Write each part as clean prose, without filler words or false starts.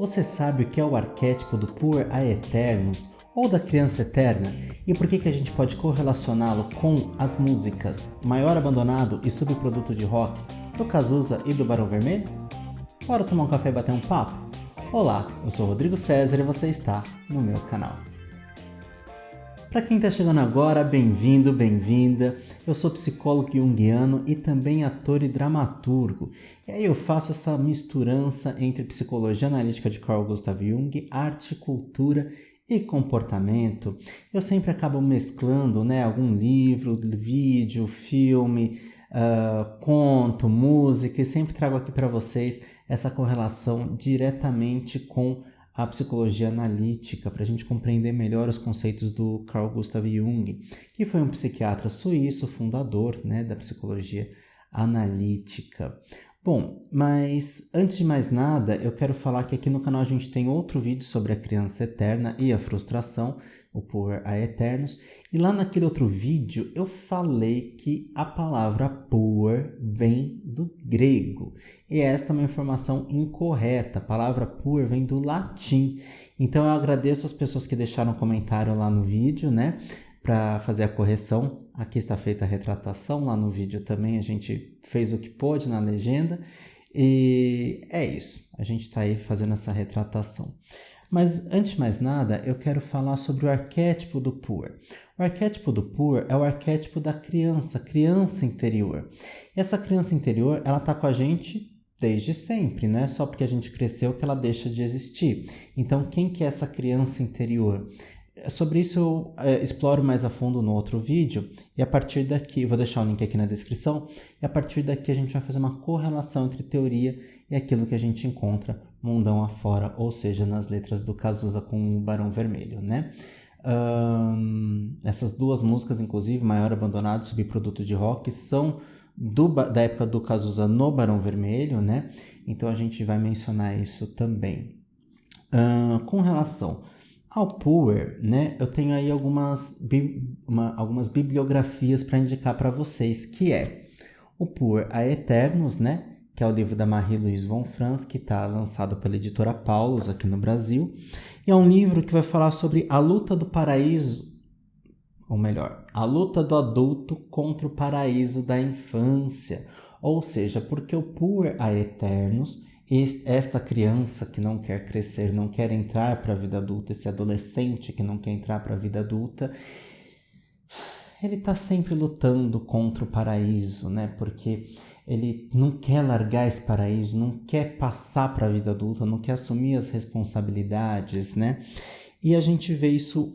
Você sabe o que é o arquétipo do Puer Aeternus ou da criança eterna e por que a gente pode correlacioná-lo com as músicas Maior Abandonado e Subproduto de Rock do Cazuza e do Barão Vermelho? Bora tomar um café e bater um papo? Olá, eu sou Rodrigo César e você está no meu canal. Para quem está chegando agora, bem-vindo, bem-vinda. Eu sou psicólogo junguiano e também ator e dramaturgo. E aí eu faço essa misturança entre psicologia analítica de Carl Gustav Jung, arte, cultura e comportamento. Eu sempre acabo mesclando, algum livro, vídeo, filme, conto, música e sempre trago aqui para vocês essa correlação diretamente com a psicologia analítica, para a gente compreender melhor os conceitos do Carl Gustav Jung, que foi um psiquiatra suíço, fundador da psicologia analítica. Bom, mas antes de mais nada, eu quero falar que aqui no canal a gente tem outro vídeo sobre a criança eterna e a frustração, o Puer Aeternus, e lá naquele outro vídeo eu falei que a palavra Puer vem do grego, e esta é uma informação incorreta. A palavra Puer vem do latim, então eu agradeço as pessoas que deixaram comentário lá no vídeo, para fazer a correção. Aqui está feita a retratação, lá no vídeo também a gente fez o que pôde na legenda, e é isso, a gente está aí fazendo essa retratação. Mas antes de mais nada, eu quero falar sobre o arquétipo do Puer. O arquétipo do Puer é o arquétipo da criança interior. E essa criança interior, ela está com a gente desde sempre, não é só porque a gente cresceu que ela deixa de existir. Então, quem que é essa criança interior? Sobre isso eu exploro mais a fundo no outro vídeo, e a partir daqui, vou deixar o link aqui na descrição, e a partir daqui a gente vai fazer uma correlação entre teoria e aquilo que a gente encontra mundão afora, ou seja, nas letras do Cazuza com o Barão Vermelho, essas duas músicas, inclusive, Maior Abandonado e Subproduto de Rock, são da época do Cazuza no Barão Vermelho, então a gente vai mencionar isso também. Com relação ao Puer, eu tenho aí algumas bibliografias para indicar para vocês, que é o Puer Aeternus, que é o livro da Marie-Louise von Franz, que está lançado pela editora Paulus aqui no Brasil, e é um livro que vai falar sobre a luta do paraíso, ou melhor, a luta do adulto contra o paraíso da infância, ou seja, porque o Puer Aeternus, esta criança que não quer crescer, não quer entrar para a vida adulta, esse adolescente que não quer entrar para a vida adulta, ele está sempre lutando contra o paraíso, porque ele não quer largar esse paraíso, não quer passar para a vida adulta, não quer assumir as responsabilidades, E a gente vê isso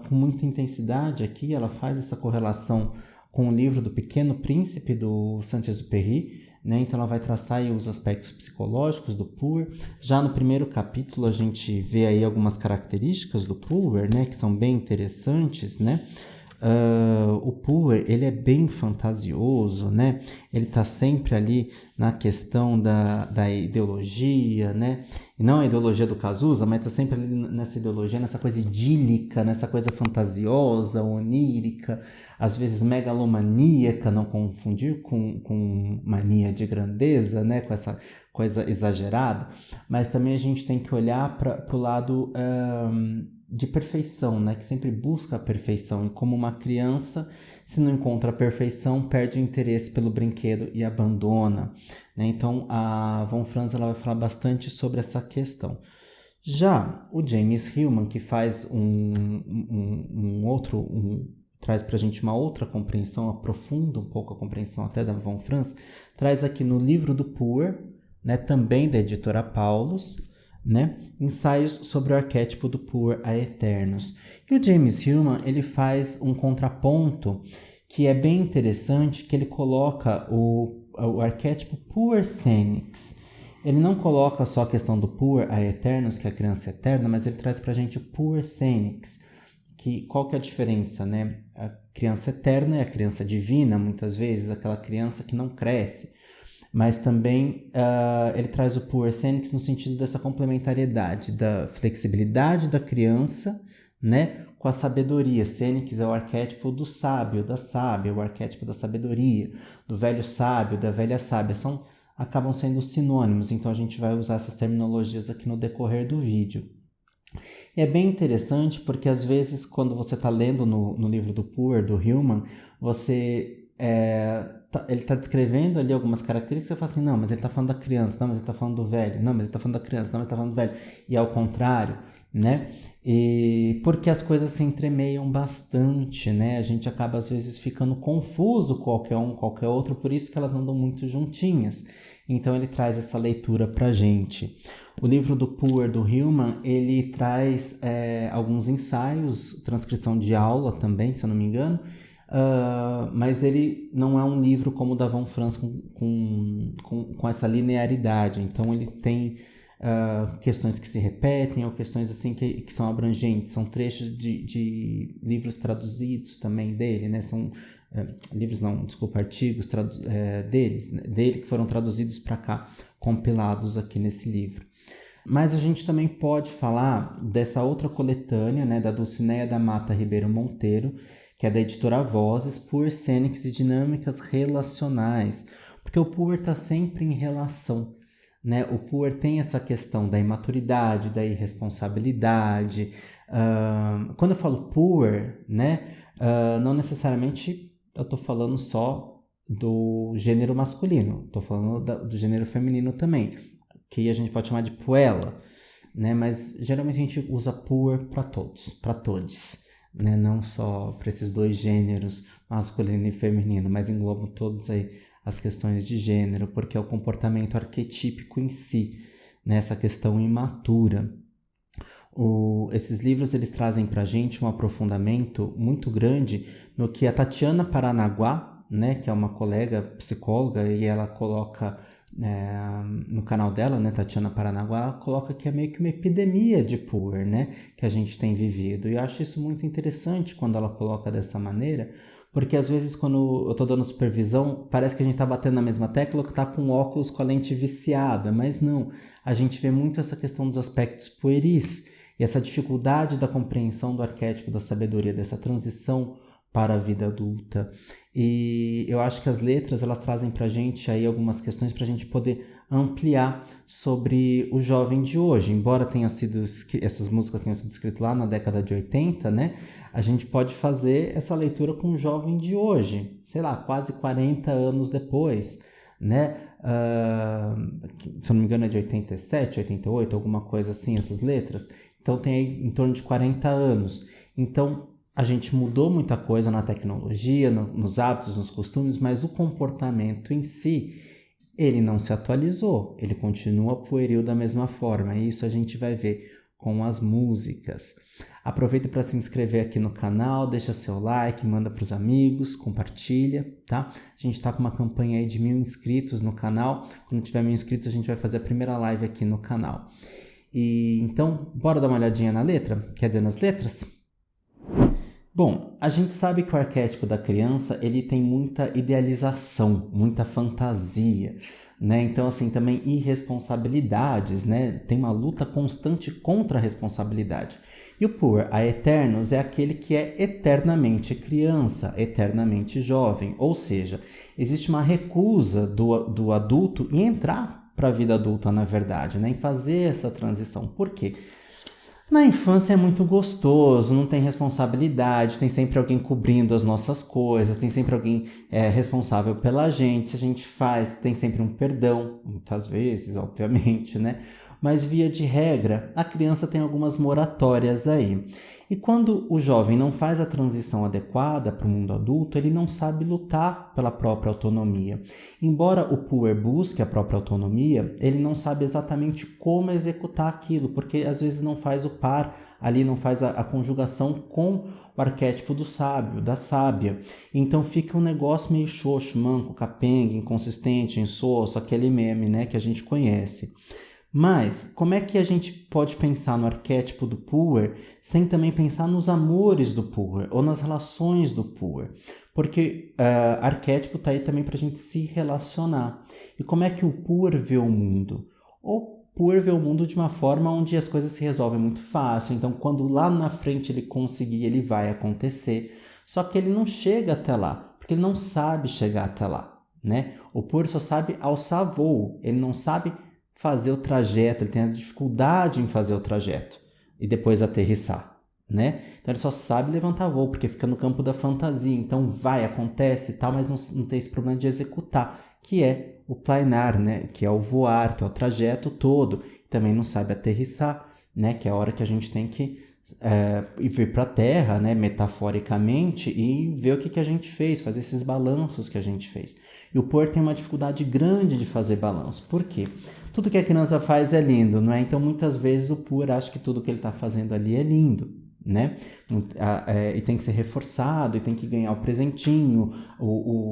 com muita intensidade aqui. Ela faz essa correlação com o livro do Pequeno Príncipe, do Saint-Exupéry, então ela vai traçar aí os aspectos psicológicos do Puer. Já no primeiro capítulo a gente vê aí algumas características do Puer, que são bem interessantes, o Puer, ele é bem fantasioso, ele está sempre ali na questão da ideologia, e não a ideologia do Cazuza, mas está sempre ali nessa ideologia, nessa coisa idílica, nessa coisa fantasiosa, onírica, às vezes megalomaníaca, não confundir com mania de grandeza, com essa coisa exagerada, mas também a gente tem que olhar para o lado de perfeição, que sempre busca a perfeição, e como uma criança, se não encontra a perfeição, perde o interesse pelo brinquedo e abandona, Então a von Franz ela vai falar bastante sobre essa questão. Já o James Hillman, que faz traz para a gente uma outra compreensão, aprofunda um pouco a compreensão até da von Franz, traz aqui no livro do Puer, também da editora Paulus, ensaios sobre o arquétipo do Puer Aeternus. E o James Hillman, ele faz um contraponto que é bem interessante, que ele coloca o arquétipo Puer-Senix. Ele não coloca só a questão do Puer Aeternus, que é a criança eterna, mas ele traz para a gente o Puer-Senix. Qual que é a diferença, A criança eterna é a criança divina, muitas vezes, aquela criança que não cresce. Mas também ele traz o Puer-Senix no sentido dessa complementariedade, da flexibilidade da criança, com a sabedoria. Senix é o arquétipo do sábio, da sábia, o arquétipo da sabedoria, do velho sábio, da velha sábia. São acabam sendo sinônimos, então a gente vai usar essas terminologias aqui no decorrer do vídeo. E é bem interessante porque às vezes quando você está lendo no livro do Poor, do Hillman, ele está descrevendo ali algumas características, você fala assim, não, mas ele está falando da criança, não, mas ele está falando do velho, não, mas ele está falando da criança, não, mas ele está falando do velho, e ao contrário, né? E porque as coisas se entremeiam bastante, né? A gente acaba às vezes ficando confuso qualquer um, qualquer outro, por isso que elas andam muito juntinhas. Então ele traz essa leitura pra gente. O livro do Poor, do Hillman, ele traz alguns ensaios, transcrição de aula também, se eu não me engano, mas ele não é um livro como o da Von Franz com essa linearidade. Então ele tem questões que se repetem ou questões assim que são abrangentes, são trechos de livros traduzidos também dele, né? São livros não, desculpa, artigos dele que foram traduzidos para cá, compilados aqui nesse livro. Mas a gente também pode falar dessa outra coletânea, né, da Dulcineia da Mata Ribeiro Monteiro, que é da editora Vozes, Poor Cênicas e Dinâmicas Relacionais, porque o Poor está sempre em relação, né? O Poor tem essa questão da imaturidade, da irresponsabilidade. Quando eu falo Poor, né, não necessariamente eu estou falando só do gênero masculino, estou falando do gênero feminino também, que a gente pode chamar de puella, né? Mas geralmente a gente usa Poor para todos, né? Não só para esses dois gêneros, masculino e feminino, mas engloba todos aí as questões de gênero, porque é o comportamento arquetípico em si, né? Essa questão imatura. Esses livros eles trazem para a gente um aprofundamento muito grande no que a Tatiana Paranaguá, né, que é uma colega psicóloga, e ela coloca no canal dela, né, Tatiana Paranaguá, ela coloca que é meio que uma epidemia de Poor, né, que a gente tem vivido. E eu acho isso muito interessante quando ela coloca dessa maneira, porque às vezes quando eu estou dando supervisão, parece que a gente está batendo na mesma tecla que está com óculos com a lente viciada, mas não. A gente vê muito essa questão dos aspectos pueris e essa dificuldade da compreensão do arquétipo da sabedoria, dessa transição para a vida adulta. E eu acho que as letras elas trazem para a gente aí algumas questões para a gente poder ampliar sobre o jovem de hoje. Embora essas músicas tenham sido escritas lá na década de 80, né? A gente pode fazer essa leitura com o jovem de hoje, sei lá, quase 40 anos depois, né? Se eu não me engano é de 87, 88, alguma coisa assim, essas letras. Então tem aí em torno de 40 anos. Então a gente mudou muita coisa na tecnologia, nos hábitos, nos costumes, mas o comportamento em si, ele não se atualizou, ele continua pueril da mesma forma, e isso a gente vai ver com as músicas. Aproveita para se inscrever aqui no canal, deixa seu like, manda para os amigos, compartilha, tá? A gente está com uma campanha aí de 1000 inscritos no canal, quando tiver 1000 inscritos a gente vai fazer a primeira live aqui no canal. E então, bora dar uma olhadinha na letra? Quer dizer, nas letras? Bom, a gente sabe que o arquétipo da criança, ele tem muita idealização, muita fantasia, né? Então, assim, também irresponsabilidades, né? Tem uma luta constante contra a responsabilidade. E o Poor, a Eternos, é aquele que é eternamente criança, eternamente jovem. Ou seja, existe uma recusa do adulto em entrar para a vida adulta, na verdade, né? Em fazer essa transição. Por quê? Na infância é muito gostoso, não tem responsabilidade, tem sempre alguém cobrindo as nossas coisas, tem sempre alguém responsável pela gente, se a gente faz, tem sempre um perdão, muitas vezes, obviamente, né? Mas via de regra, a criança tem algumas moratórias aí. E quando o jovem não faz a transição adequada para o mundo adulto, ele não sabe lutar pela própria autonomia. Embora o Poor busque a própria autonomia, ele não sabe exatamente como executar aquilo, porque às vezes não faz o par, ali não faz a conjugação com o arquétipo do sábio, da sábia. Então fica um negócio meio xoxo, manco, capenga, inconsistente, insosso, aquele meme, né, que a gente conhece. Mas, como é que a gente pode pensar no arquétipo do Poor sem também pensar nos amores do Poor ou nas relações do Poor? Porque arquétipo está aí também para a gente se relacionar. E como é que o Poor vê o mundo? O Poor vê o mundo de uma forma onde as coisas se resolvem muito fácil. Então, quando lá na frente ele conseguir, ele vai acontecer. Só que ele não chega até lá, porque ele não sabe chegar até lá. né? O Puer só sabe alçar voo, ele não sabe fazer o trajeto, ele tem a dificuldade em fazer o trajeto e depois aterrissar, né? Então ele só sabe levantar voo, porque fica no campo da fantasia, então vai, acontece e tal, mas não tem esse problema de executar, que é o planar, né? Que é o voar, que é o trajeto todo, também não sabe aterrissar, né? Que é a hora que a gente tem que vir para a Terra, né, metaforicamente, e ver o que a gente fez, fazer esses balanços que a gente fez. E o Puer tem uma dificuldade grande de fazer balanço. Por quê? Tudo que a criança faz é lindo, não é? Então, muitas vezes, o Puer acha que tudo que ele está fazendo ali é lindo, né? E tem que ser reforçado, e tem que ganhar o presentinho,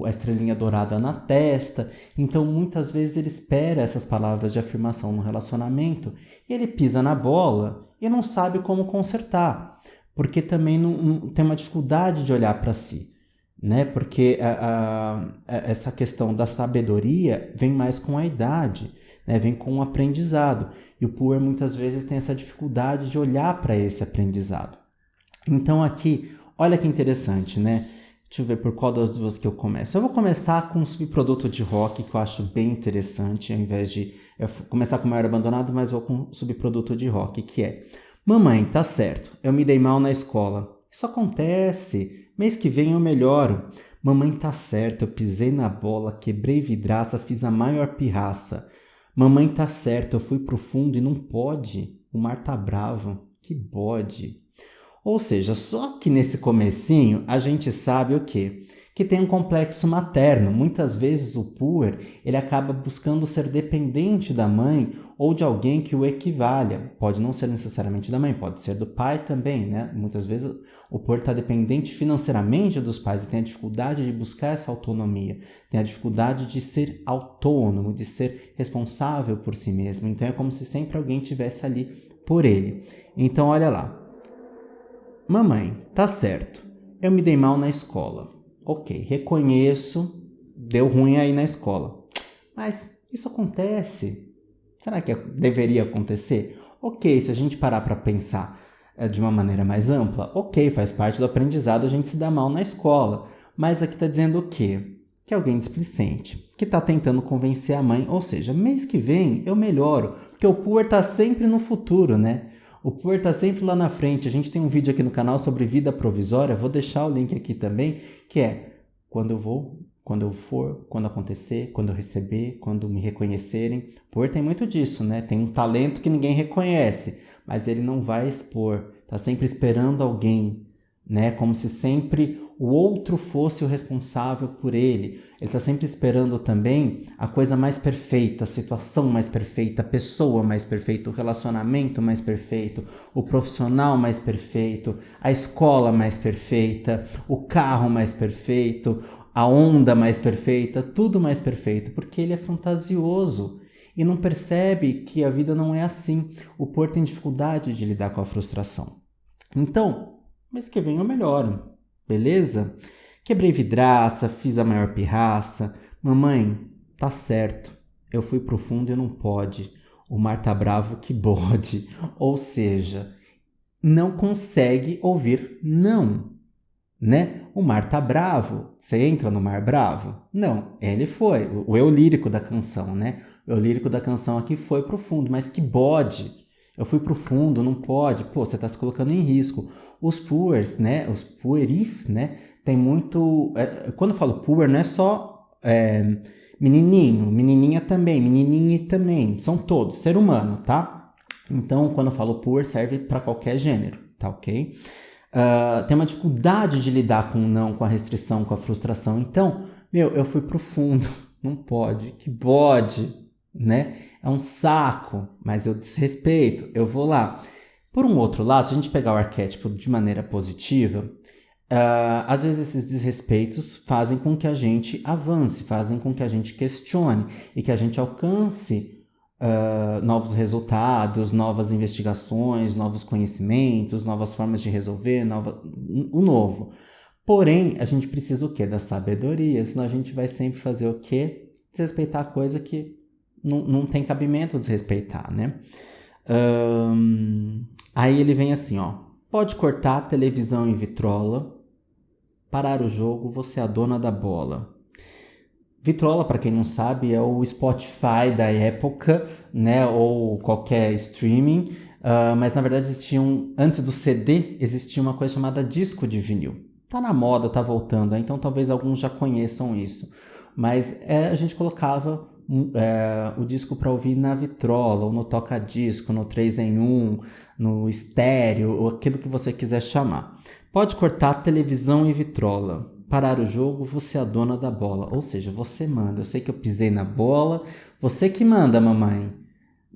a estrelinha dourada na testa. Então, muitas vezes, ele espera essas palavras de afirmação no relacionamento, e ele pisa na bola e não sabe como consertar, porque também não tem uma dificuldade de olhar para si, né? Porque essa questão da sabedoria vem mais com a idade, né? Vem com o aprendizado, e o Puer muitas vezes tem essa dificuldade de olhar para esse aprendizado. Então aqui, olha que interessante, né? Deixa eu ver por qual das duas que eu começo. Eu vou começar com um subproduto de rock que eu acho bem interessante, ao invés de começar com o Maior Abandonado, mas vou com um subproduto de rock, que é: mamãe, tá certo, eu me dei mal na escola. Isso acontece, mês que vem eu melhoro. Mamãe, tá certo, eu pisei na bola, quebrei vidraça, fiz a maior pirraça. Mamãe, tá certo, eu fui pro fundo e não pode. O mar tá bravo, que bode. Ou seja, só que nesse comecinho a gente sabe o quê? Que tem um complexo materno. Muitas vezes o Puer ele acaba buscando ser dependente da mãe ou de alguém que o equivalha. Pode não ser necessariamente da mãe, pode ser do pai também, né? Muitas vezes o Puer está dependente financeiramente dos pais e tem a dificuldade de buscar essa autonomia, tem a dificuldade de ser autônomo, de ser responsável por si mesmo. Então é como se sempre alguém estivesse ali por ele. Então olha lá. Mamãe, tá certo, eu me dei mal na escola. Ok, reconheço, deu ruim aí na escola. Mas isso acontece. Será que deveria acontecer? Ok, se a gente parar para pensar de uma maneira mais ampla, ok, faz parte do aprendizado a gente se dar mal na escola. Mas aqui está dizendo o quê? Que é alguém displicente, que está tentando convencer a mãe, ou seja, mês que vem eu melhoro, porque o Puer está sempre no futuro, né? O Puer está sempre lá na frente. A gente tem um vídeo aqui no canal sobre vida provisória, vou deixar o link aqui também, que é quando eu vou, quando eu for, quando acontecer, quando eu receber, quando me reconhecerem. O Puer tem muito disso, né? Tem um talento que ninguém reconhece, mas ele não vai expor, está sempre esperando alguém, né? Como se sempre o outro fosse o responsável por ele. Ele está sempre esperando também a coisa mais perfeita, a situação mais perfeita, a pessoa mais perfeita, o relacionamento mais perfeito, o profissional mais perfeito, a escola mais perfeita, o carro mais perfeito, a onda mais perfeita, tudo mais perfeito, porque ele é fantasioso e não percebe que a vida não é assim. O Puer tem dificuldade de lidar com a frustração. Então, mês que vem eu melhoro. Beleza? Quebrei vidraça, fiz a maior pirraça. Mamãe, tá certo. Eu fui pro fundo e não pode. O mar tá bravo, que bode. Ou seja, não consegue ouvir não, né? O mar tá bravo. Você entra no mar bravo? Não, ele foi. O eu lírico da canção, né? O eu lírico da canção aqui foi pro fundo, mas que bode. Eu fui pro fundo, não pode. Pô, você tá se colocando em risco. Os puers, né? Os pueris, né? Tem muito... quando eu falo puer, não é só menininho, menininha também, menininha também. São todos, ser humano, tá? Então, quando eu falo puer, serve para qualquer gênero, tá ok? Tem uma dificuldade de lidar com o não, com a restrição, com a frustração. Então, eu fui pro fundo. Não pode, que bode, né? É um saco, mas eu desrespeito, eu vou lá. Por um outro lado, se a gente pegar o arquétipo de maneira positiva, às vezes esses desrespeitos fazem com que a gente avance, fazem com que a gente questione e que a gente alcance novos resultados, novas investigações, novos conhecimentos, novas formas de resolver, o novo. Porém, a gente precisa o quê? Da sabedoria, senão a gente vai sempre fazer o quê? Desrespeitar a coisa que não tem cabimento desrespeitar, né? Aí ele vem assim, ó. Pode cortar a televisão em vitrola, parar o jogo, você é a dona da bola. Vitrola, para quem não sabe, é o Spotify da época, né? Ou qualquer streaming. Mas na verdade antes do CD, existia uma coisa chamada disco de vinil. Tá na moda, tá voltando, então talvez alguns já conheçam isso. Mas a gente colocava o disco para ouvir na vitrola, ou no toca-disco, no 3 em 1, no estéreo, ou aquilo que você quiser chamar. Pode cortar televisão e vitrola. Parar o jogo, você é a dona da bola. Ou seja, você manda. Eu sei que eu pisei na bola, você que manda, mamãe.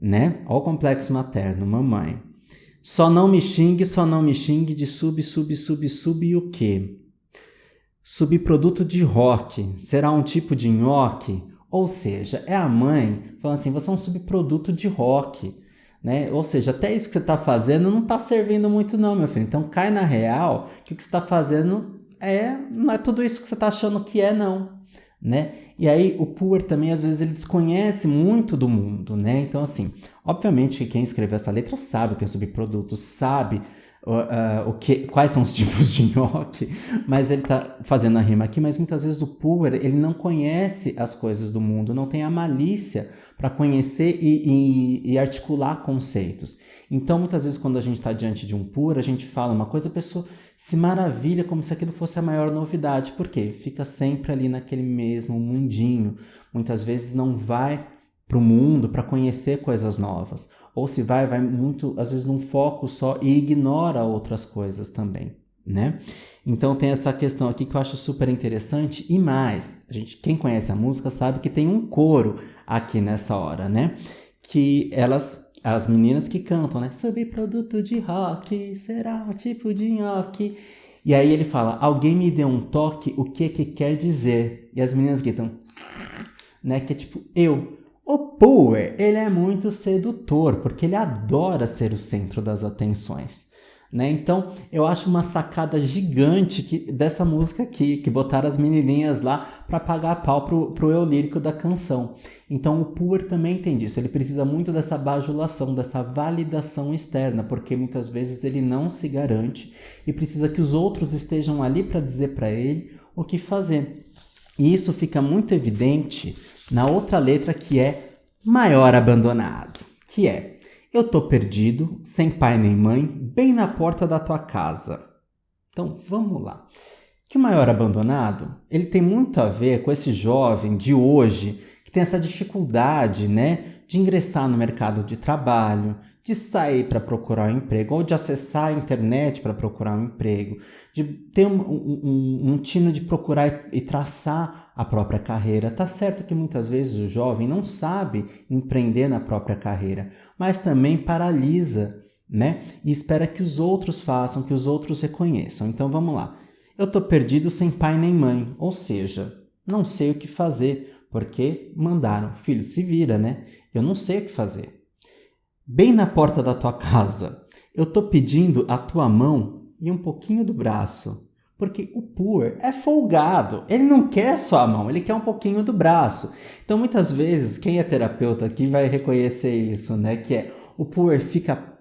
Né? Olha o complexo materno, mamãe. Só não me xingue de sub e o quê? Subproduto de rock. Será um tipo de nhoque? Ou seja, é a mãe falando assim, você é um subproduto de rock. Né? Ou seja, até isso que você está fazendo não está servindo muito não, meu filho. Então cai na real que o que você está fazendo não é tudo isso que você está achando que é, não. Né? E aí o Poor também, às vezes, ele desconhece muito do mundo, né? Então, assim, obviamente que quem escreveu essa letra sabe o que é subproduto, sabe quais são os tipos de nhoque, mas ele tá fazendo a rima aqui, mas muitas vezes o Poor, ele não conhece as coisas do mundo, não tem a malícia para conhecer e articular conceitos. Então, muitas vezes, quando a gente está diante de um Poor, a gente fala uma coisa, a pessoa se maravilha como se aquilo fosse a maior novidade. Por quê? Fica sempre ali naquele mesmo mundinho. Muitas vezes não vai para o mundo para conhecer coisas novas. Ou se vai muito, às vezes, num foco só e ignora outras coisas também, né? Então tem essa questão aqui que eu acho super interessante. E mais, quem conhece a música sabe que tem um coro aqui nessa hora, né? Que as meninas que cantam, né? Subproduto de rock, será um tipo de nhoque. E aí ele fala, alguém me deu um toque, o que quer dizer? E as meninas gritam, né? Que é tipo, eu. O Poor, ele é muito sedutor, porque ele adora ser o centro das atenções. Né? Então, eu acho uma sacada gigante dessa música aqui, que botaram as menininhas lá para pagar pau pro eu lírico da canção. Então, o Poor também tem disso, ele precisa muito dessa bajulação, dessa validação externa, porque muitas vezes ele não se garante e precisa que os outros estejam ali para dizer para ele o que fazer. E isso fica muito evidente na outra letra, que é Maior Abandonado, que é: eu tô perdido, sem pai nem mãe, bem na porta da tua casa. Então, vamos lá. Que o Maior Abandonado, ele tem muito a ver com esse jovem de hoje que tem essa dificuldade, né, de ingressar no mercado de trabalho, de sair para procurar um emprego, ou de acessar a internet para procurar um emprego, de ter um tino de procurar e traçar a própria carreira. Tá certo que muitas vezes o jovem não sabe empreender na própria carreira, mas também paralisa, né? E espera que os outros façam, que os outros reconheçam. Então vamos lá. Eu tô perdido sem pai nem mãe, ou seja, não sei o que fazer, porque mandaram, filho, se vira, né? Eu não sei o que fazer. Bem na porta da tua casa, eu tô pedindo a tua mão e um pouquinho do braço. Porque o Poor é folgado, ele não quer só a mão, ele quer um pouquinho do braço. Então, muitas vezes, quem é terapeuta aqui vai reconhecer isso, né? Que é, o Poor fica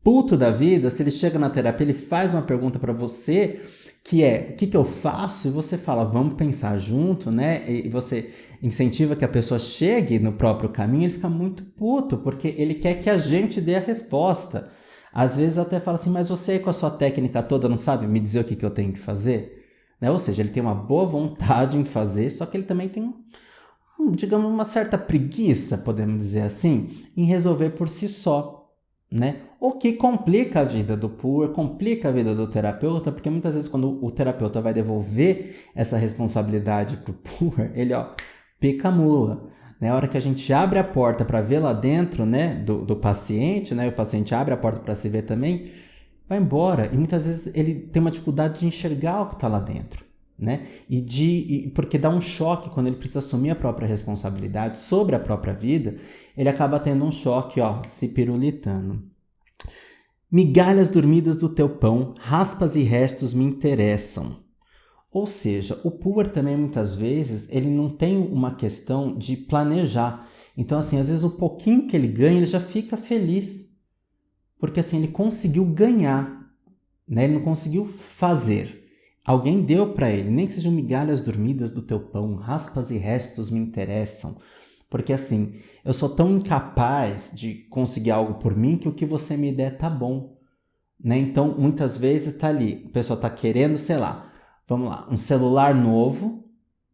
puto da vida se ele chega na terapia, ele faz uma pergunta para você, que é, o que eu faço? E você fala, vamos pensar junto, né? E você incentiva que a pessoa chegue no próprio caminho, ele fica muito puto, porque ele quer que a gente dê a resposta. Às vezes até fala assim, mas você com a sua técnica toda não sabe me dizer o que eu tenho que fazer? Né? Ou seja, ele tem uma boa vontade em fazer, só que ele também tem, digamos, uma certa preguiça, podemos dizer assim, em resolver por si só. Né? O que complica a vida do Poor, complica a vida do terapeuta, porque muitas vezes quando o terapeuta vai devolver essa responsabilidade para o Poor, ele pica a mula. Na hora que a gente abre a porta para ver lá dentro, né, do paciente, né, o paciente abre a porta para se ver também, vai embora. E muitas vezes ele tem uma dificuldade de enxergar o que está lá dentro. Né? Porque dá um choque quando ele precisa assumir a própria responsabilidade sobre a própria vida, ele acaba tendo um choque, se pirulitando. Migalhas dormidas do teu pão, raspas e restos me interessam. Ou seja, o Poor também muitas vezes ele não tem uma questão de planejar. Então assim, às vezes o pouquinho que ele ganha, ele já fica feliz. Porque assim, ele conseguiu ganhar, né? Ele não conseguiu fazer. Alguém deu para ele, nem que sejam migalhas dormidas do teu pão, raspas e restos me interessam. Porque assim, eu sou tão incapaz de conseguir algo por mim que o que você me der tá bom, né? Então, muitas vezes tá ali, a pessoa tá querendo, sei lá, vamos lá, um celular novo,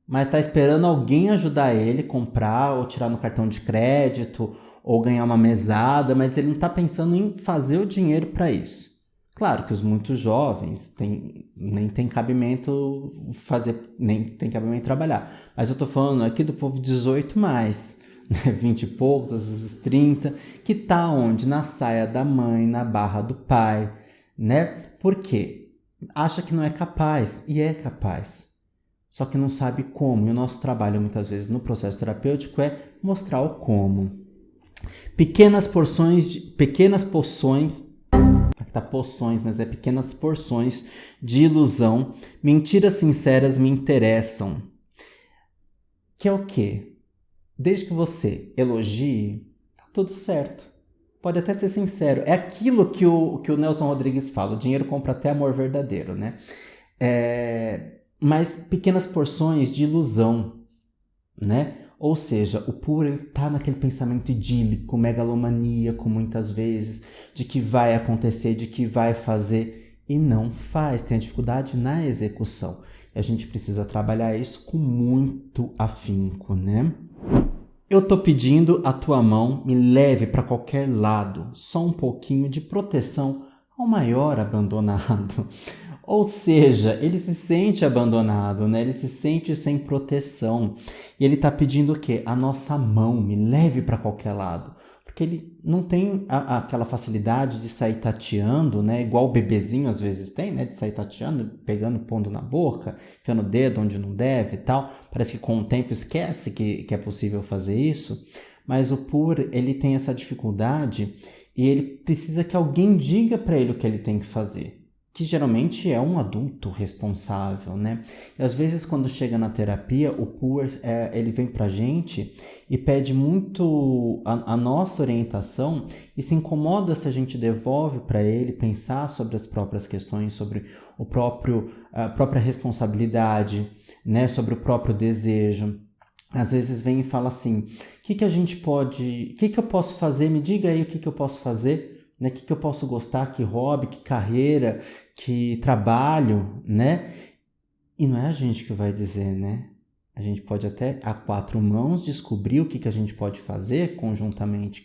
mas tá esperando alguém ajudar ele a comprar ou tirar no cartão de crédito ou ganhar uma mesada, mas ele não tá pensando em fazer o dinheiro para isso. Claro que os muito jovens nem tem cabimento fazer, nem tem cabimento trabalhar. Mas eu tô falando aqui do povo 18 mais, né? 20 e poucos, às vezes 30, que tá onde? Na saia da mãe, na barra do pai, né? Por quê? Acha que não é capaz, e é capaz. Só que não sabe como. E o nosso trabalho, muitas vezes, no processo terapêutico é mostrar o como. Pequenas poções, aqui tá poções, mas é pequenas porções de ilusão, mentiras sinceras me interessam. Que é o quê? Desde que você elogie, tá tudo certo. Pode até ser sincero. É aquilo que o Nelson Rodrigues fala, o dinheiro compra até amor verdadeiro, né? Mas pequenas porções de ilusão, né? Ou seja, o puro ele tá naquele pensamento idílico, megalomaníaco muitas vezes, de que vai acontecer, de que vai fazer e não faz, tem a dificuldade na execução. E a gente precisa trabalhar isso com muito afinco, né? Eu tô pedindo a tua mão, me leve para qualquer lado, só um pouquinho de proteção ao maior abandonado. Ou seja, ele se sente abandonado, né? Ele se sente sem proteção. E ele tá pedindo o quê? A nossa mão, me leve para qualquer lado. Porque ele não tem aquela facilidade de sair tateando, né? Igual o bebezinho às vezes tem, né? De sair tateando, pegando, pondo na boca, enfiando o dedo onde não deve e tal. Parece que com o tempo esquece que é possível fazer isso. Mas o Pur, ele tem essa dificuldade e ele precisa que alguém diga para ele o que ele tem que fazer. Que geralmente é um adulto responsável, né? E às vezes quando chega na terapia, o Pur, ele vem pra gente e pede muito a nossa orientação e se incomoda se a gente devolve para ele pensar sobre as próprias questões, sobre a própria responsabilidade, né? Sobre o próprio desejo. Às vezes vem e fala assim, o que eu posso fazer? Me diga aí o que eu posso fazer. Né? O que eu posso gostar, que hobby, que carreira, que trabalho, né? E não é a gente que vai dizer, né? A gente pode até, a quatro mãos, descobrir o que a gente pode fazer conjuntamente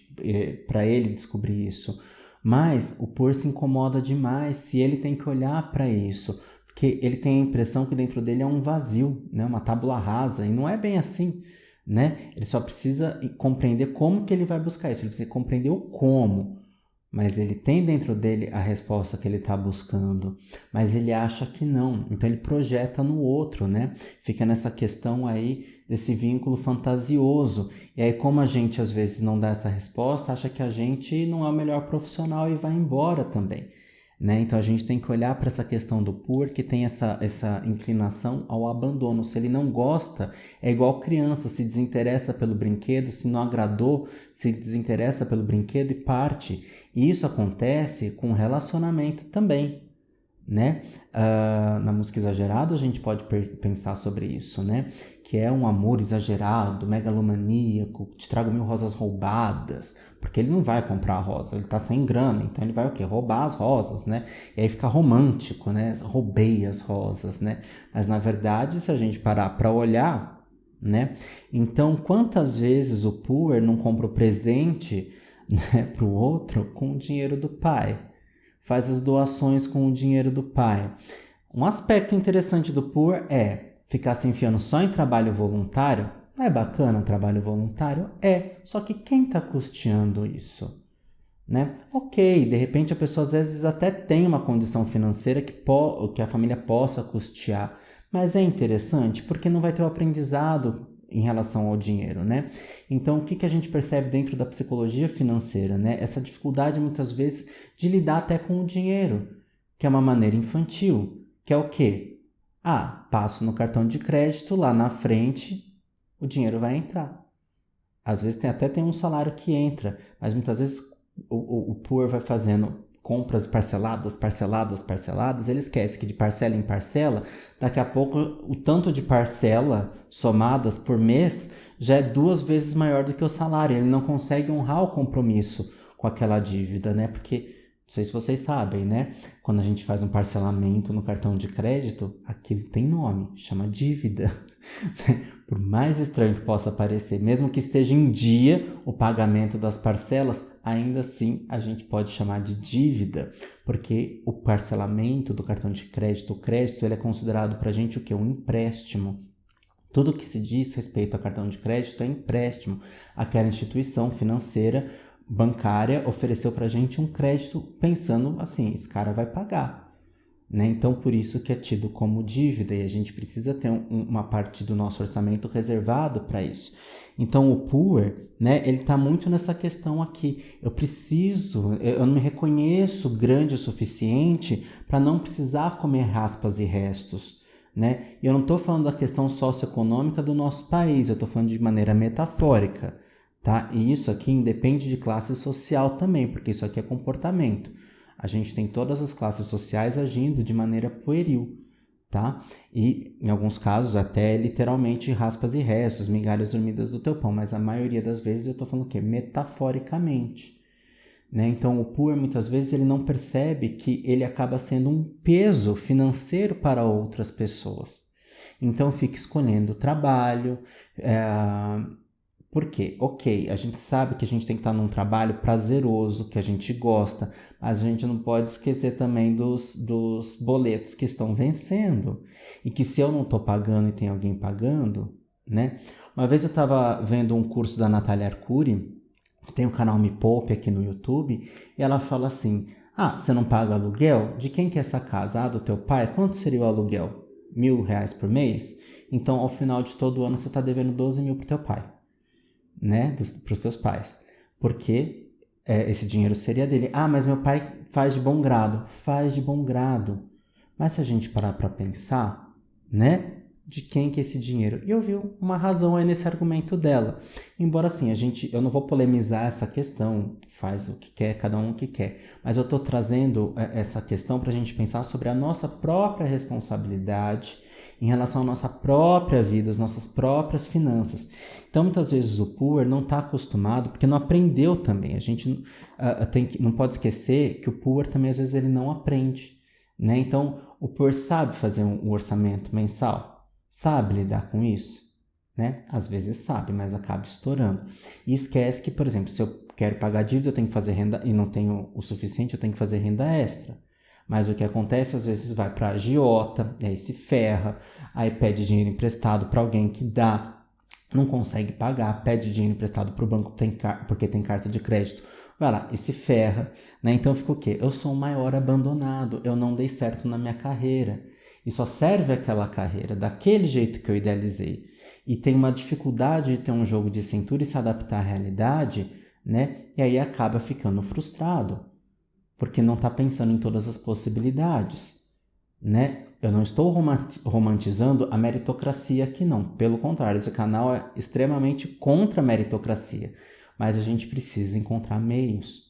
para ele descobrir isso. Mas o Por se incomoda demais se ele tem que olhar para isso. Porque ele tem a impressão que dentro dele é um vazio, né? Uma tábula rasa. E não é bem assim, né? Ele só precisa compreender como que ele vai buscar isso. Ele precisa compreender o como. Mas ele tem dentro dele a resposta que ele está buscando, mas ele acha que não, então ele projeta no outro, né? Fica nessa questão aí desse vínculo fantasioso. E aí, como a gente às vezes não dá essa resposta, acha que a gente não é o melhor profissional e vai embora também. Né? Então a gente tem que olhar para essa questão do Pur, que tem essa inclinação ao abandono. Se ele não gosta, é igual criança, se desinteressa pelo brinquedo, se não agradou, se desinteressa pelo brinquedo e parte. E isso acontece com relacionamento também. Né? Na música exagerada a gente pode pensar sobre isso, né? Que é um amor exagerado, megalomaníaco, te trago 1000 rosas roubadas, porque ele não vai comprar a rosa, ele tá sem grana, então ele vai o quê? Roubar as rosas, né? E aí fica romântico, né? Roubei as rosas, né? Mas na verdade, se a gente parar para olhar, né? Então, quantas vezes o Puer não compra o presente, né, pro outro com o dinheiro do pai? Faz as doações com o dinheiro do pai. Um aspecto interessante do Pur é ficar se enfiando só em trabalho voluntário. Não é bacana trabalho voluntário? É, só que quem está custeando isso? Né? Ok, de repente a pessoa às vezes até tem uma condição financeira que a família possa custear, mas é interessante porque não vai ter o aprendizado em relação ao dinheiro, né? Então, o que a gente percebe dentro da psicologia financeira, né? Essa dificuldade, muitas vezes, de lidar até com o dinheiro, que é uma maneira infantil, que é o quê? Passo no cartão de crédito, lá na frente, o dinheiro vai entrar. Às vezes até tem um salário que entra, mas muitas vezes o Pur vai fazendo compras parceladas, ele esquece que de parcela em parcela, daqui a pouco o tanto de parcela somadas por mês já é 2 vezes maior do que o salário. Ele não consegue honrar o compromisso com aquela dívida, né? Porque, não sei se vocês sabem, né? Quando a gente faz um parcelamento no cartão de crédito, aquilo tem nome, chama dívida. Por mais estranho que possa parecer, mesmo que esteja em dia o pagamento das parcelas, ainda assim a gente pode chamar de dívida, porque o parcelamento do cartão de crédito, o crédito, ele é considerado para a gente o quê? Um empréstimo. Tudo que se diz respeito a cartão de crédito é empréstimo. Aquela instituição financeira, bancária, ofereceu para a gente um crédito pensando assim, esse cara vai pagar. Né? Então, por isso que é tido como dívida e a gente precisa ter uma parte do nosso orçamento reservado para isso. Então, o poor, né, ele está muito nessa questão aqui. Eu não me reconheço grande o suficiente para não precisar comer raspas e restos. Né? E eu não estou falando da questão socioeconômica do nosso país, eu estou falando de maneira metafórica. Tá? E isso aqui independe de classe social também, porque isso aqui é comportamento. A gente tem todas as classes sociais agindo de maneira pueril, tá? E, em alguns casos, até literalmente raspas e restos, migalhas dormidas do teu pão, mas a maioria das vezes eu estou falando o quê? Metaforicamente, né? Então, o poor, muitas vezes, ele não percebe que ele acaba sendo um peso financeiro para outras pessoas. Então, fica escolhendo trabalho, Por quê? Ok, a gente sabe que a gente tem que estar num trabalho prazeroso, que a gente gosta, mas a gente não pode esquecer também dos boletos que estão vencendo. E que se eu não estou pagando e tem alguém pagando, né? Uma vez eu estava vendo um curso da Natália Arcuri, que tem o canal Me Poupe aqui no YouTube, e ela fala assim, você não paga aluguel? De quem que é essa casa? Do teu pai? Quanto seria o aluguel? R$1.000 por mês? Então, ao final de todo ano, você está devendo 12 mil para o teu pai. Né, para os teus pais, porque esse dinheiro seria dele. Mas meu pai faz de bom grado. Faz de bom grado. Mas se a gente parar para pensar, né, de quem que é esse dinheiro? E eu vi uma razão aí nesse argumento dela. Embora assim, eu não vou polemizar essa questão, faz o que quer, cada um o que quer, mas eu estou trazendo essa questão para a gente pensar sobre a nossa própria responsabilidade em relação à nossa própria vida, às nossas próprias finanças. Então, muitas vezes o poor não está acostumado, porque não aprendeu também. A gente não pode esquecer que o poor também, às vezes, ele não aprende. Né? Então, o poor sabe fazer um orçamento mensal, sabe lidar com isso. Né? Às vezes sabe, mas acaba estourando. E esquece que, por exemplo, se eu quero pagar dívida, eu tenho que fazer renda, e não tenho o suficiente, eu tenho que fazer renda extra. Mas o que acontece, às vezes vai para a agiota, e aí se ferra, aí pede dinheiro emprestado para alguém que dá, não consegue pagar, pede dinheiro emprestado para o banco porque tem carta de crédito, vai lá e se ferra, né? Então fica o quê? Eu sou o maior abandonado, eu não dei certo na minha carreira, e só serve aquela carreira daquele jeito que eu idealizei, e tem uma dificuldade de ter um jogo de cintura e se adaptar à realidade, né? E aí acaba ficando frustrado. Porque não está pensando em todas as possibilidades, né? Eu não estou romantizando a meritocracia aqui, não. Pelo contrário, esse canal é extremamente contra a meritocracia. Mas a gente precisa encontrar meios,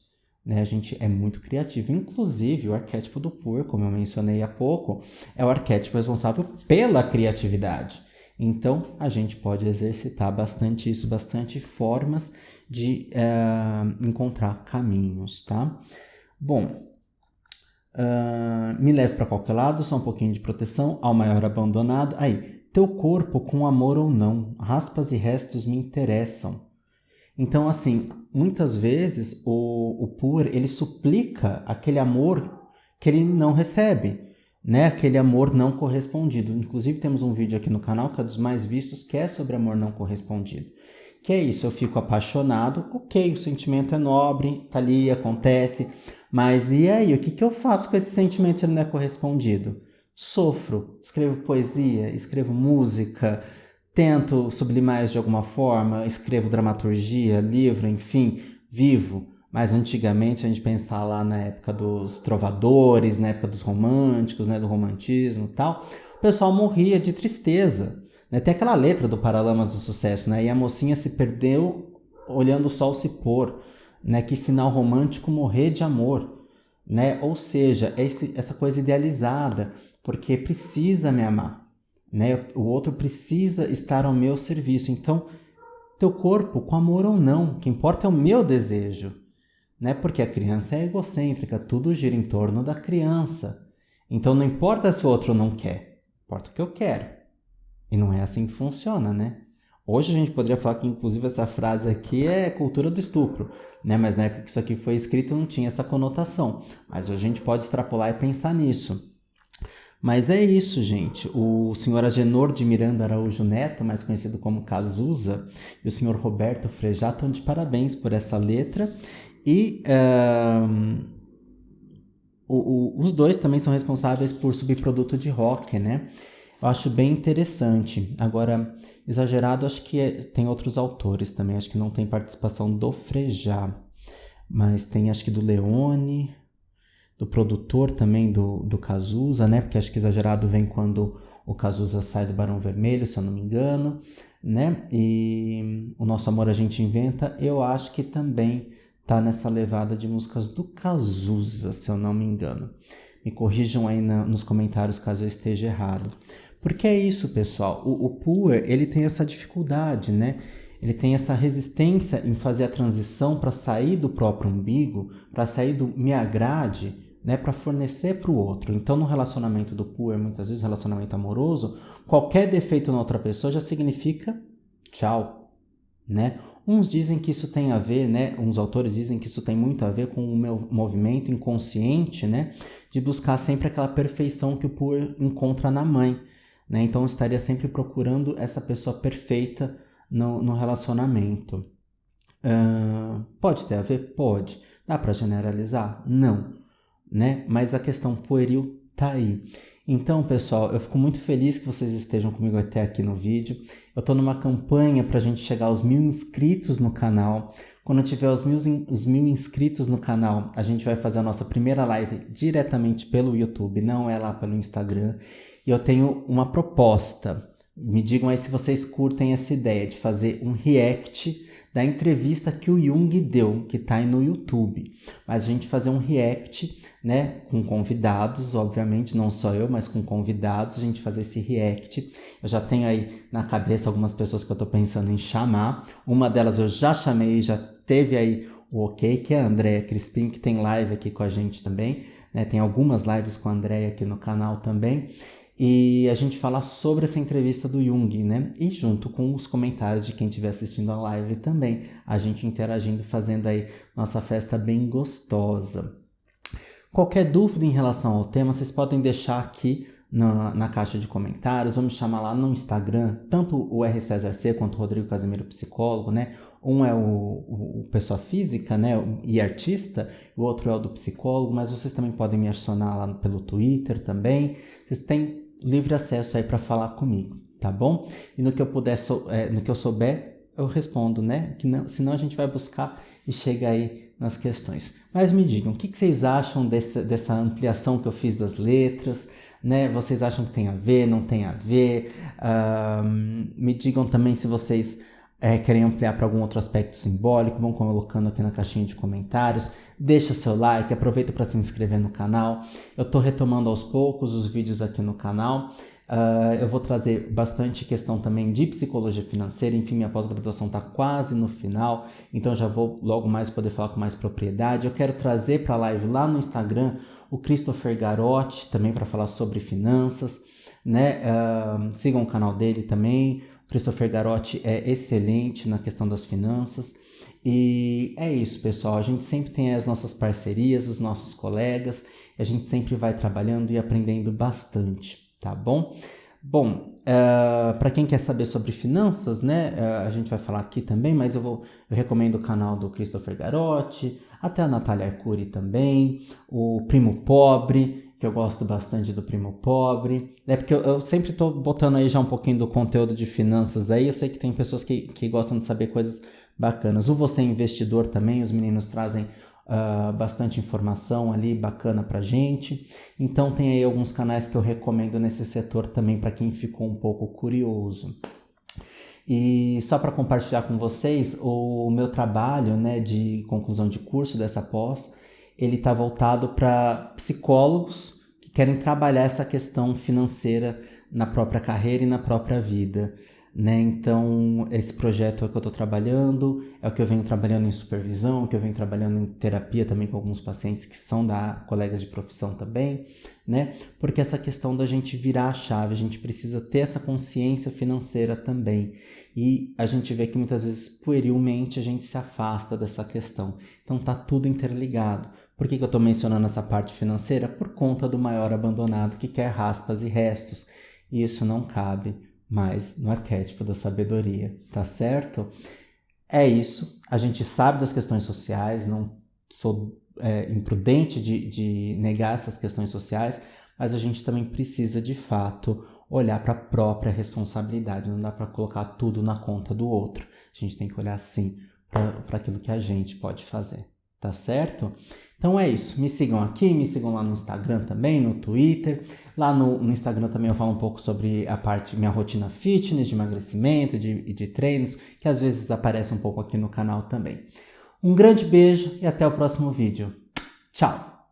né? A gente é muito criativo. Inclusive, o arquétipo do poor, como eu mencionei há pouco, é o arquétipo responsável pela criatividade. Então, a gente pode exercitar bastante isso, bastante formas de encontrar caminhos, tá? Bom, me leve para qualquer lado, só um pouquinho de proteção, ao maior abandonado. Aí, teu corpo com amor ou não, raspas e restos me interessam. Então, assim, muitas vezes o poor, ele suplica aquele amor que ele não recebe, né? Aquele amor não correspondido. Inclusive, temos um vídeo aqui no canal que é dos mais vistos, que é sobre amor não correspondido. Que é isso, eu fico apaixonado, ok, o sentimento é nobre, tá ali, acontece, mas e aí, o que eu faço com esse sentimento se ele não é correspondido? Sofro, escrevo poesia, escrevo música, tento sublimar isso de alguma forma, escrevo dramaturgia, livro, enfim, vivo. Mas antigamente, a gente pensar lá na época dos trovadores, na época dos românticos, né, do romantismo e tal, o pessoal morria de tristeza. Né? Tem aquela letra do Paralamas do Sucesso, né? E a mocinha se perdeu olhando o sol se pôr. Né? Que final romântico, morrer de amor. né? Ou seja, essa coisa idealizada, porque precisa me amar, né? O outro precisa estar ao meu serviço. Então, teu corpo, com amor ou não, o que importa é o meu desejo, né? Porque a criança é egocêntrica, tudo gira em torno da criança. Então, não importa se o outro não quer, importa o que eu quero. E não é assim que funciona, né? Hoje a gente poderia falar que, inclusive, essa frase aqui é cultura do estupro, né? Mas na época que isso aqui foi escrito não tinha essa conotação. Mas hoje a gente pode extrapolar e pensar nisso. Mas é isso, gente. O senhor Agenor de Miranda Araújo Neto, mais conhecido como Cazuza, e o senhor Roberto Frejá estão de parabéns por essa letra. E os dois também são responsáveis por subproduto de rock, né? Eu acho bem interessante. Agora, exagerado, acho que tem outros autores também. Acho que não tem participação do Frejá. Mas tem, acho que do Leone, do produtor também do Cazuza, né? Porque acho que exagerado vem quando o Cazuza sai do Barão Vermelho, se eu não me engano, né? E O Nosso Amor a Gente Inventa, eu acho que também tá nessa levada de músicas do Cazuza, se eu não me engano. Me corrijam aí nos comentários caso eu esteja errado. Porque é isso, pessoal. O Puer, ele tem essa dificuldade, né? Ele tem essa resistência em fazer a transição para sair do próprio umbigo, para sair do me agrade, né? Para fornecer para o outro. Então, no relacionamento do Puer, muitas vezes, relacionamento amoroso, qualquer defeito na outra pessoa já significa tchau, né? Uns dizem que isso tem a ver, né? Uns autores dizem que isso tem muito a ver com o meu movimento inconsciente, né? De buscar sempre aquela perfeição que o Puer encontra na mãe, né? Então eu estaria sempre procurando essa pessoa perfeita no relacionamento. Pode ter a ver? Pode. Dá para generalizar? Não, né? Mas a questão pueril tá aí. Então, pessoal, eu fico muito feliz que vocês estejam comigo até aqui no vídeo. Eu tô numa campanha para a gente chegar aos 1000 inscritos no canal. Quando tiver os 1000 inscritos no canal, a gente vai fazer a nossa primeira live diretamente pelo YouTube, não é lá pelo Instagram. E eu tenho uma proposta. Me digam aí se vocês curtem essa ideia de fazer um react da entrevista que o Jung deu, que tá aí no YouTube. Mas a gente fazer um react, né, com convidados, obviamente, não só eu, mas com convidados, a gente fazer esse react. Eu já tenho aí na cabeça algumas pessoas que eu tô pensando em chamar. Uma delas eu já chamei, já teve aí o ok, que é a Andrea Crispim, que tem live aqui com a gente também, né? Tem algumas lives com a Andrea aqui no canal também. E a gente fala sobre essa entrevista do Jung, né? E junto com os comentários de quem estiver assistindo a live também, a gente interagindo, fazendo aí nossa festa bem gostosa. Qualquer dúvida em relação ao tema, vocês podem deixar aqui na caixa de comentários, ou me chamar lá no Instagram, tanto o R. César C quanto o Rodrigo Casimiro Psicólogo, né? Um é o pessoa física, né, e artista, o outro é o do psicólogo, mas vocês também podem me acionar lá pelo Twitter também. Vocês têm livre acesso aí para falar comigo, tá bom? E no que eu puder, no que eu souber, eu respondo, né? Que não, senão a gente vai buscar e chega aí nas questões. Mas me digam, o que vocês acham dessa ampliação que eu fiz das letras? Né? Vocês acham que tem a ver, não tem a ver? Me digam também se vocês querem ampliar para algum outro aspecto simbólico, vão colocando aqui na caixinha de comentários. Deixa seu like, aproveita para se inscrever no canal. Eu estou retomando aos poucos os vídeos aqui no canal. Eu vou trazer bastante questão também de psicologia financeira. Enfim, minha pós-graduação está quase no final, então já vou logo mais poder falar com mais propriedade. Eu quero trazer para a live lá no Instagram o Christopher Garotti, também para falar sobre finanças, né? Sigam o canal dele também. O Christopher Garotti é excelente na questão das finanças. E é isso, pessoal. A gente sempre tem as nossas parcerias, os nossos colegas. A gente sempre vai trabalhando e aprendendo bastante, tá bom? Bom, para quem quer saber sobre finanças, né, a gente vai falar aqui também, mas eu recomendo o canal do Christopher Garotti, até a Natália Arcuri também, o Primo Pobre, que eu gosto bastante do Primo Pobre, né, porque eu sempre estou botando aí já um pouquinho do conteúdo de finanças aí, eu sei que tem pessoas que gostam de saber coisas bacanas. O Você Investidor também, os meninos trazem bastante informação ali bacana pra gente. Então tem aí alguns canais que eu recomendo nesse setor também para quem ficou um pouco curioso. E só para compartilhar com vocês o meu trabalho, né, de conclusão de curso dessa pós, ele está voltado para psicólogos que querem trabalhar essa questão financeira na própria carreira e na própria vida, né? Então, esse projeto é o que eu estou trabalhando, é o que eu venho trabalhando em supervisão, o que eu venho trabalhando em terapia também com alguns pacientes que são colegas de profissão também, né? Porque essa questão da gente virar a chave, a gente precisa ter essa consciência financeira também. E a gente vê que muitas vezes, puerilmente, a gente se afasta dessa questão. Então, tá tudo interligado. Por que eu estou mencionando essa parte financeira? Por conta do maior abandonado que quer raspas e restos. E isso não cabe mais no arquétipo da sabedoria, tá certo? É isso, a gente sabe das questões sociais, não sou imprudente de negar essas questões sociais, mas a gente também precisa, de fato, olhar para a própria responsabilidade, não dá para colocar tudo na conta do outro, a gente tem que olhar sim para aquilo que a gente pode fazer, tá certo? Então é isso, me sigam aqui, me sigam lá no Instagram também, no Twitter. Lá no Instagram também eu falo um pouco sobre a parte, minha rotina fitness, de emagrecimento, de treinos, que às vezes aparece um pouco aqui no canal também. Um grande beijo e até o próximo vídeo. Tchau!